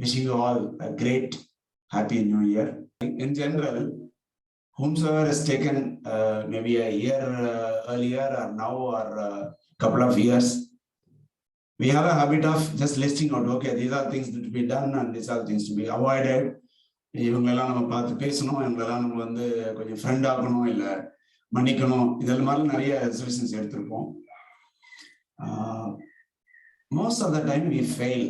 Wishing you all a great, happy new year. In general, whomsoever has taken maybe a year earlier or now or a couple of years, we have a habit of just listing out, okay, these are things to be done and these are things to be avoided. இவங்களெல்லாம் நம்ம பார்த்து பேசணும், இவங்களெல்லாம் நம்ம வந்து கொஞ்சம் friend ஆகணும், இல்லை மன்னிக்கணும், இதெல்லாம் மாதிரி நிறைய ரெசல்யூஷன்ஸ் எடுத்திருப்போம். Most of the time we fail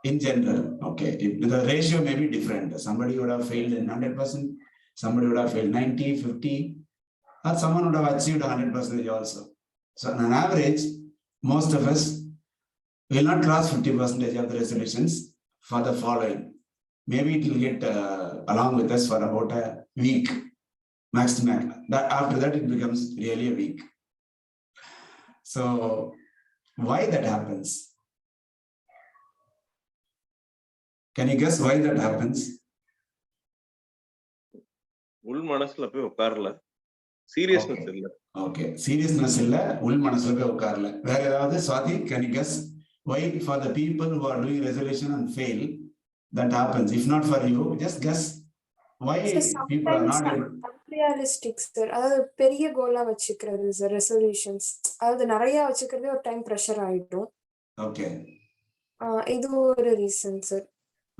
in general. Okay, the ratio may be different. Somebody would have failed in 100%, somebody would have failed 90, 50, or someone would have achieved 100% also. So on an average, most of us will not cross 50% of the resolutions for the following. Maybe it will get along with us for about a week, max to max. After that, it becomes really a week. So why that happens? Can you guess why that happens? உள் மனசுல போய் உட்காரல, seriousness இல்ல. Okay, seriousness இல்ல, உள் மனசுல போய் உட்காரல. வேற ஏதாவது Swathi, can you guess why for the people who are doing resolution and fail that happens? If not for you, just guess why people are not able. Unrealistic sir, அதாவது பெரிய Cola வச்சுக்கிறது sir resolutions, அதாவது நிறைய வச்சுக்கிறது ஒரு time pressure ஆயிடும். Okay, இது ஒரு ரீசன் சார்.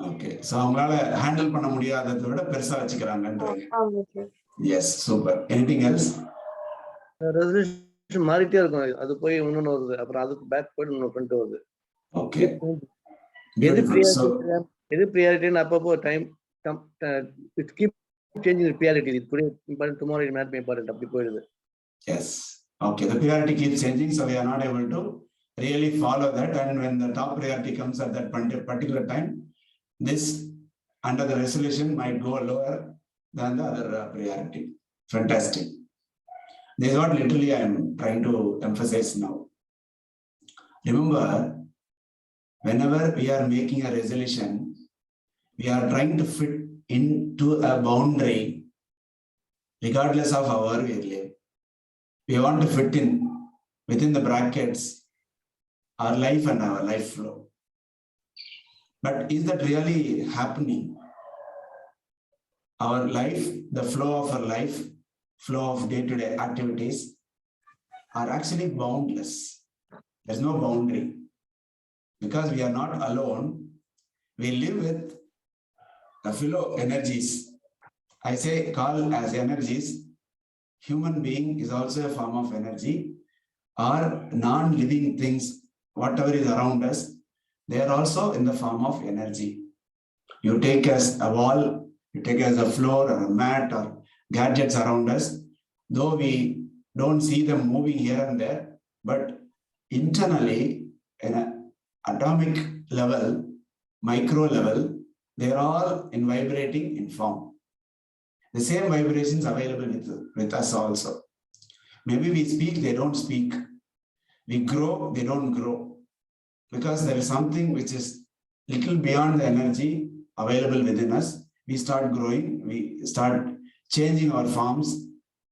ஓகே, சோ அவங்களால ஹேண்டில் பண்ண முடியாததை விட பெருசா வச்சுக்கறாங்கன்றது. ஆமாங்க. Yes, super. Anything else? Resolution மாறிட்டே இருக்கும், அது போய் இன்னொன்னு வருது, அப்புறம் அதுக்கு பேக் போய் இன்னொன்னு பண்ணிட்டு வருது. ஓகே, எது ப்ரியாரிட்டின்னு அப்பப்போ time it keep changing the priority. Today important, tomorrow it might be important. அப்படி போயிடுது. Yes. Okay, the priority keeps changing, so we are not able to really follow that, and when the top priority comes at that particular time, this under the resolution might go lower than the other priority. Fantastic. This is what literally I am trying to emphasize now. Remember, whenever we are making a resolution, we are trying to fit into a boundary regardless of how we live. We want to fit in within the brackets our life and our life flow. But is that really happening? Our life, the flow of our life, flow of day-to-day activities are actually boundless. There's no boundary. Because we are not alone, we live with the flow energies. I say call as energies. Human being is also a form of energy, or non-living things, whatever is around us, they are also in the form of energy. You take as a wall, you take as a floor or a mat or gadgets around us, though we don't see them moving here and there, but internally, in an atomic level, micro level, they are all in vibrating in form. The same vibrations available with us also. Maybe we speak, they don't speak. We grow, they don't grow. Because there is something which is little beyond the energy available within us. We start growing, we start changing our forms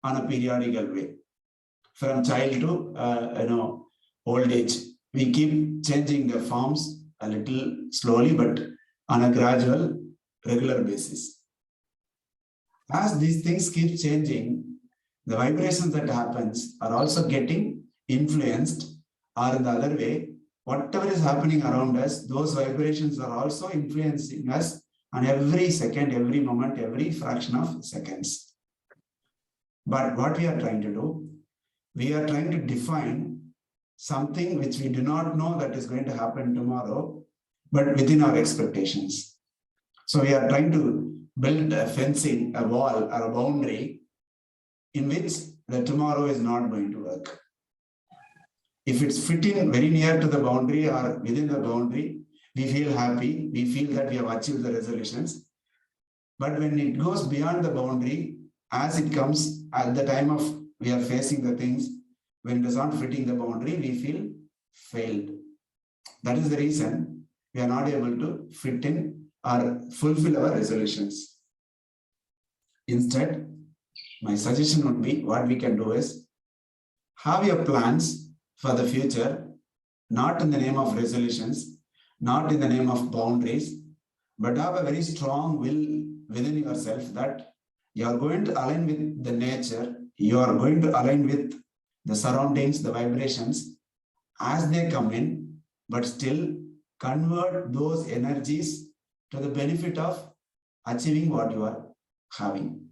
on a periodical way. From child to old age, we keep changing the forms a little slowly, but on a gradual, regular basis. As these things keep changing, the vibrations that happens are also getting influenced, or in the other way, whatever is happening around us, those vibrations are also influencing us on every second, every moment, every fraction of seconds. But what we are trying to do, we are trying to define something which we do not know that is going to happen tomorrow, but within our expectations. So we are trying to build a fencing, a wall or a boundary in which the tomorrow is not going to work. If it's fitting very near to the boundary or within the boundary, we feel happy, we feel that we have achieved the resolutions. But when it goes beyond the boundary, as it comes at the time of we are facing the things, when it is not fitting the boundary, we feel failed. That is the reason we are not able to fit in or fulfill our resolutions. Instead, my suggestion would be, what we can do is have your plans for the future, not in the name of resolutions, not in the name of boundaries, but have a very strong will within yourself that you are going to align with the nature, you are going to align with the surroundings, the vibrations as they come in, but still convert those energies to the benefit of achieving what you are having.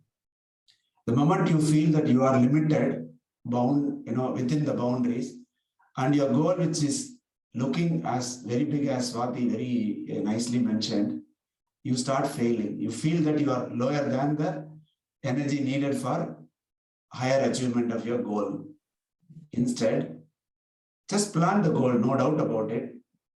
The moment you feel that you are limited, bound, within the boundaries, and your goal, which is looking as very big as Swati very nicely mentioned, you start failing. You feel that you are lower than the energy needed for higher achievement of your goal. Instead, just plan the goal, no doubt about it,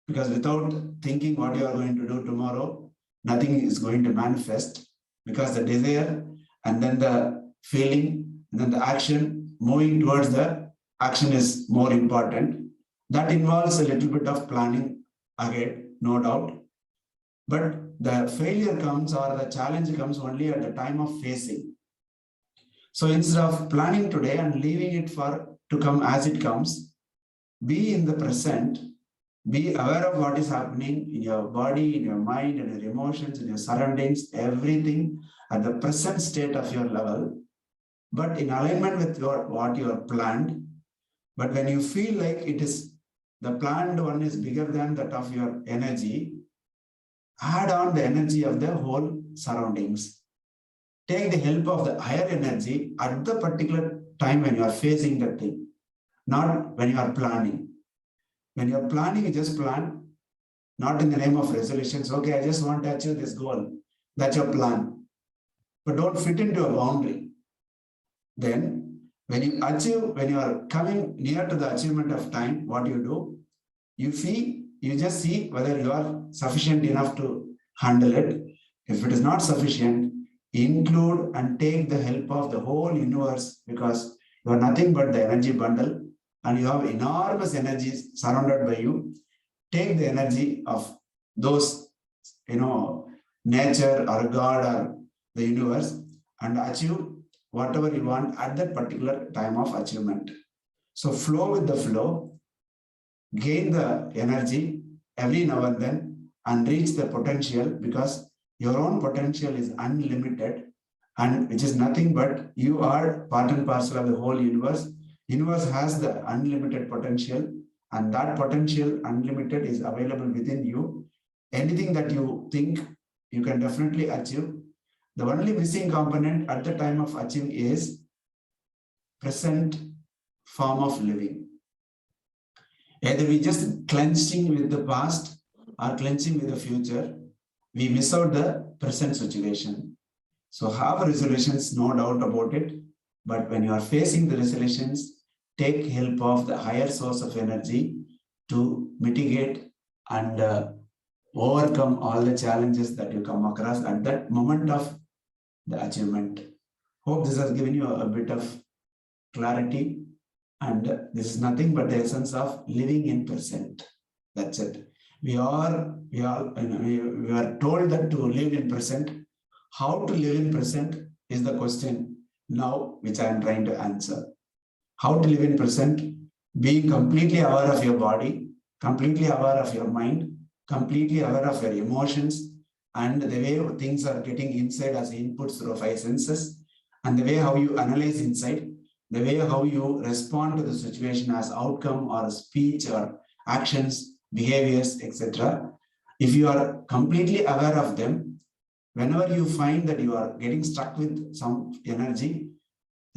because without thinking what you are going to do tomorrow, nothing is going to manifest, because the desire and then the feeling and then the action, moving towards the action is more important. That involves a little bit of planning ahead, no doubt. But the failure comes or the challenge comes only at the time of facing. So instead of planning today and leaving it to come as it comes, be in the present, be aware of what is happening in your body, in your mind, in your emotions, in your surroundings, everything at the present state of your level, but in alignment with what you are planned. But when you feel like it is the planned one is bigger than that of your energy, add on the energy of the whole surroundings. Take the help of the higher energy at the particular time when you are facing that thing, not when you are planning. When you are planning, you just plan, not in the name of resolutions. Okay, I just want to achieve this goal. That's your plan. But don't fit into a boundary. Then, when you are coming near to the achievement of time, what do? You just see whether you are sufficient enough to handle it. If it is not sufficient, include and take the help of the whole universe, because you are nothing but the energy bundle and you have enormous energies surrounded by you. Take the energy of those, nature or God or the universe and achieve whatever you want at that particular time of achievement. So flow with the flow, gain the energy every now and then and reach the potential, because your own potential is unlimited, and which is nothing but you are part and parcel of the whole universe. Universe has the unlimited potential, and that potential unlimited is available within you. Anything that you think you can definitely achieve. The only missing component at the time of achieving is present form of living. Either we just clenching with the past or clenching with the future, we miss out the present situation. So have resolutions, no doubt about it. But when you are facing the resolutions, take help of the higher source of energy to mitigate and overcome all the challenges that you come across at that moment of the achievement. Hope this has given you a bit of clarity, and this is nothing but the essence of living in present. That's it. We are told that to live in present. How to live in present is the question now which I am trying to answer. How to live in present? Being completely aware of your body, completely aware of your mind, completely aware of your emotions, and the way things are getting inside as inputs through 5 senses, and the way how you analyze inside, the way how you respond to the situation as outcome or speech or actions, behaviors, etc. If you are completely aware of them, whenever you find that you are getting stuck with some energy,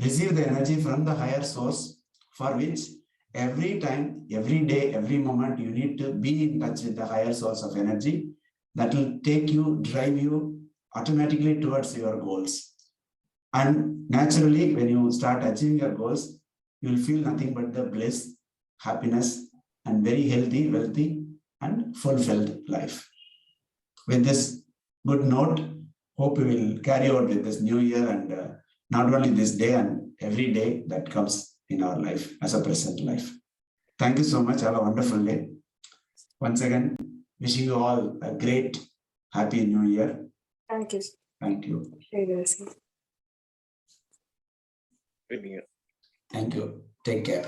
receive the energy from the higher source, for which every time, every day, every moment, you need to be in touch with the higher source of energy that will drive you automatically towards your goals. And naturally, when you start achieving your goals, you will feel nothing but the bliss, happiness, and very healthy, wealthy, and fulfilled life. With this good note, hope we will carry out with this new year, and not only this day and every day that comes in our life as a present life. Thank you so much. Have a wonderful day. Once again, wishing you all a great, happy new year. Thank you. Thank you. Good year. Thank you. Take care.